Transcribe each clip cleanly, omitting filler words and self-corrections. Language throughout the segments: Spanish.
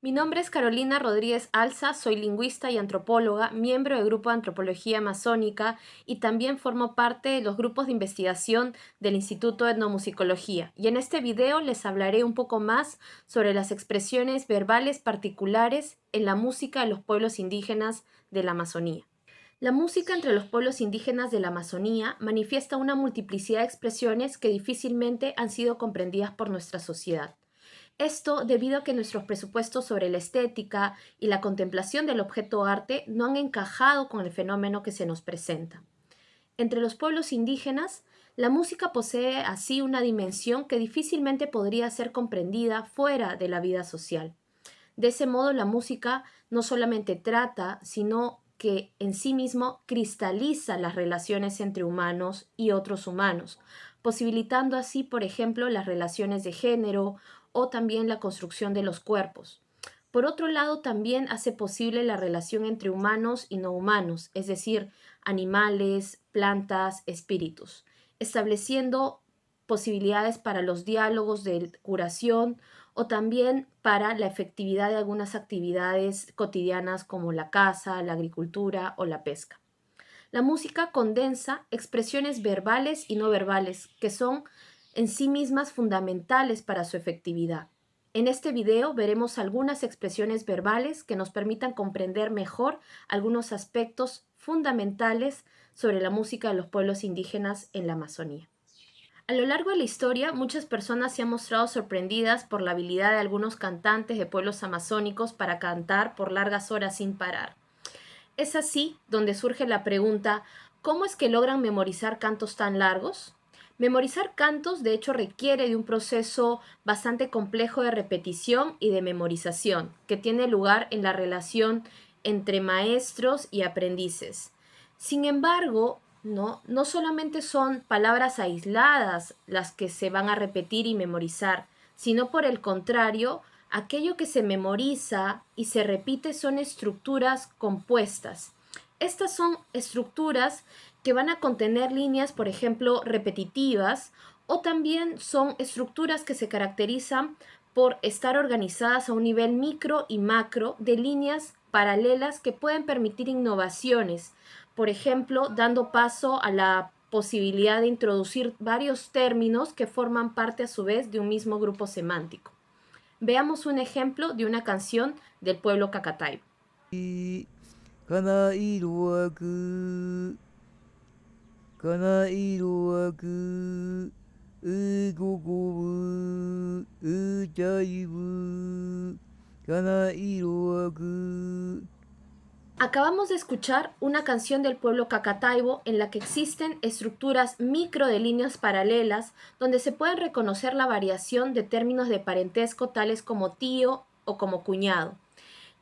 Mi nombre es Carolina Rodríguez Alza, soy lingüista y antropóloga, miembro del Grupo de Antropología Amazónica y también formo parte de los grupos de investigación del Instituto de Etnomusicología. Y en este video les hablaré un poco más sobre las expresiones verbales particulares en la música de los pueblos indígenas de la Amazonía. La música entre los pueblos indígenas de la Amazonía manifiesta una multiplicidad de expresiones que difícilmente han sido comprendidas por nuestra sociedad. Esto debido a que nuestros presupuestos sobre la estética y la contemplación del objeto arte no han encajado con el fenómeno que se nos presenta. Entre los pueblos indígenas, la música posee así una dimensión que difícilmente podría ser comprendida fuera de la vida social. De ese modo, la música no solamente trata, sino que en sí mismo cristaliza las relaciones entre humanos y otros humanos, posibilitando así, por ejemplo, las relaciones de género o también la construcción de los cuerpos. Por otro lado, también hace posible la relación entre humanos y no humanos, es decir, animales, plantas, espíritus, estableciendo posibilidades para los diálogos de curación o también para la efectividad de algunas actividades cotidianas como la caza, la agricultura o la pesca. La música condensa expresiones verbales y no verbales que son en sí mismas fundamentales para su efectividad. En este video veremos algunas expresiones verbales que nos permitan comprender mejor algunos aspectos fundamentales sobre la música de los pueblos indígenas en la Amazonía. A lo largo de la historia, muchas personas se han mostrado sorprendidas por la habilidad de algunos cantantes de pueblos amazónicos para cantar por largas horas sin parar. Es así donde surge la pregunta, ¿cómo es que logran memorizar cantos tan largos? Memorizar cantos, de hecho, requiere de un proceso bastante complejo de repetición y de memorización, que tiene lugar en la relación entre maestros y aprendices. Sin embargo, no solamente son palabras aisladas las que se van a repetir y memorizar, sino por el contrario, aquello que se memoriza y se repite son estructuras compuestas. Estas son estructuras que van a contener líneas, por ejemplo, repetitivas, o también son estructuras que se caracterizan por estar organizadas a un nivel micro y macro de líneas paralelas que pueden permitir innovaciones, por ejemplo, dando paso a la posibilidad de introducir varios términos que forman parte a su vez de un mismo grupo semántico. Veamos un ejemplo de una canción del pueblo Cacataibo. Acabamos de escuchar una canción del pueblo Cacataibo en la que existen estructuras micro de líneas paralelas donde se puede reconocer la variación de términos de parentesco tales como tío o como cuñado.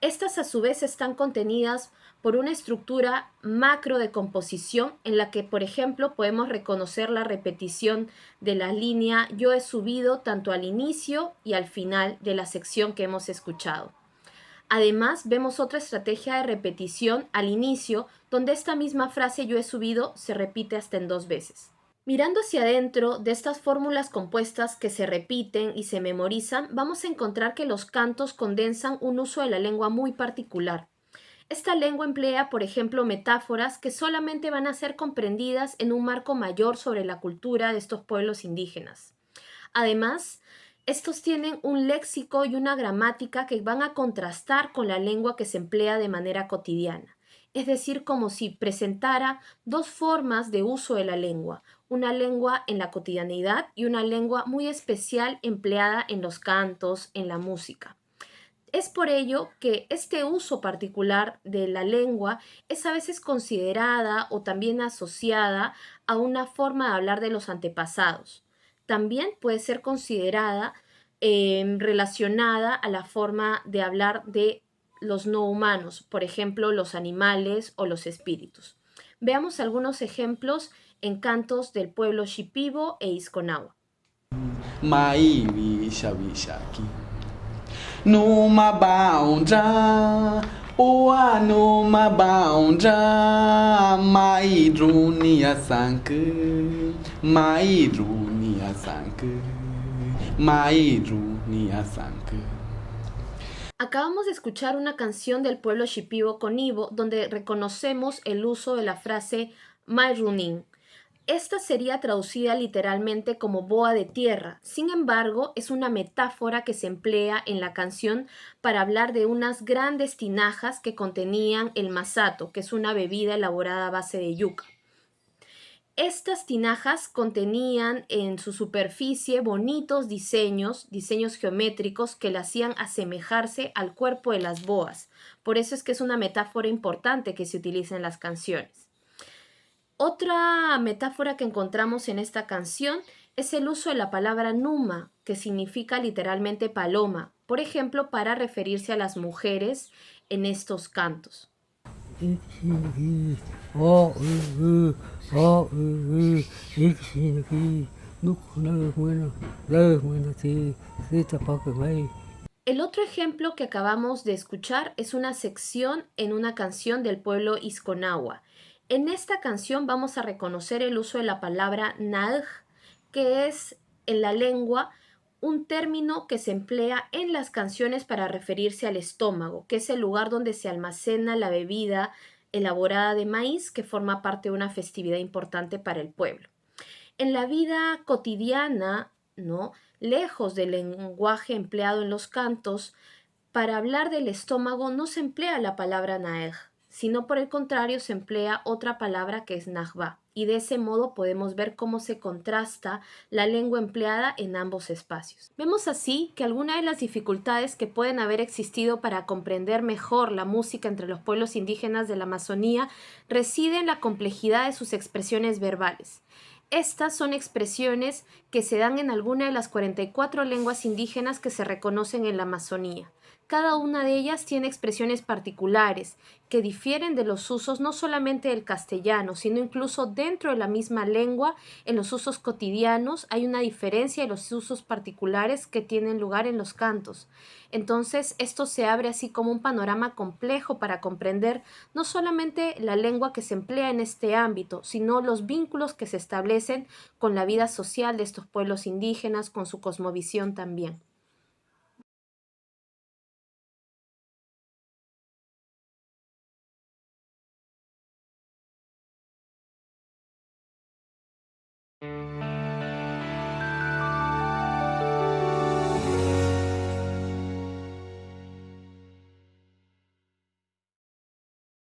Estas a su vez están contenidas por una estructura macro de composición en la que, por ejemplo, podemos reconocer la repetición de la línea yo he subido tanto al inicio y al final de la sección que hemos escuchado. Además, vemos otra estrategia de repetición al inicio, donde esta misma frase yo he subido se repite hasta en 2 veces. Mirando hacia adentro de estas fórmulas compuestas que se repiten y se memorizan, vamos a encontrar que los cantos condensan un uso de la lengua muy particular. Esta lengua emplea, por ejemplo, metáforas que solamente van a ser comprendidas en un marco mayor sobre la cultura de estos pueblos indígenas. Además, estos tienen un léxico y una gramática que van a contrastar con la lengua que se emplea de manera cotidiana. Es decir, como si presentara dos formas de uso de la lengua, una lengua en la cotidianidad y una lengua muy especial empleada en los cantos, en la música. Es por ello que este uso particular de la lengua es a veces considerada o también asociada a una forma de hablar de los antepasados. También puede ser considerada relacionada a la forma de hablar de los no humanos, por ejemplo, los animales o los espíritus. Veamos algunos ejemplos en cantos del pueblo Shipibo e Isconagua. Numa baundra, oa numa baundra, mairunia sanke, mairunia sanke, mairunia sanke. Acabamos de escuchar una canción del pueblo Shipibo Conibo donde reconocemos el uso de la frase Mai Runin. Esta sería traducida literalmente como boa de tierra. Sin embargo, es una metáfora que se emplea en la canción para hablar de unas grandes tinajas que contenían el masato, que es una bebida elaborada a base de yuca. Estas tinajas contenían en su superficie bonitos diseños geométricos que le hacían asemejarse al cuerpo de las boas. Por eso es que es una metáfora importante que se utiliza en las canciones. Otra metáfora que encontramos en esta canción es el uso de la palabra numa, que significa literalmente paloma, por ejemplo, para referirse a las mujeres en estos cantos. El otro ejemplo que acabamos de escuchar es una sección en una canción del pueblo Isconagua. En esta canción vamos a reconocer el uso de la palabra nalj, que es en la lengua un término que se emplea en las canciones para referirse al estómago, que es el lugar donde se almacena la bebida elaborada de maíz que forma parte de una festividad importante para el pueblo. En la vida cotidiana, ¿no? Lejos del lenguaje empleado en los cantos, para hablar del estómago no se emplea la palabra naej, sino por el contrario se emplea otra palabra que es najba. Y de ese modo podemos ver cómo se contrasta la lengua empleada en ambos espacios. Vemos así que algunas de las dificultades que pueden haber existido para comprender mejor la música entre los pueblos indígenas de la Amazonía reside en la complejidad de sus expresiones verbales. Estas son expresiones que se dan en alguna de las 44 lenguas indígenas que se reconocen en la Amazonía. Cada una de ellas tiene expresiones particulares que difieren de los usos no solamente del castellano, sino incluso dentro de la misma lengua, en los usos cotidianos hay una diferencia de los usos particulares que tienen lugar en los cantos. Entonces, esto se abre así como un panorama complejo para comprender no solamente la lengua que se emplea en este ámbito, sino los vínculos que se establecen con la vida social de estos pueblos indígenas, con su cosmovisión también.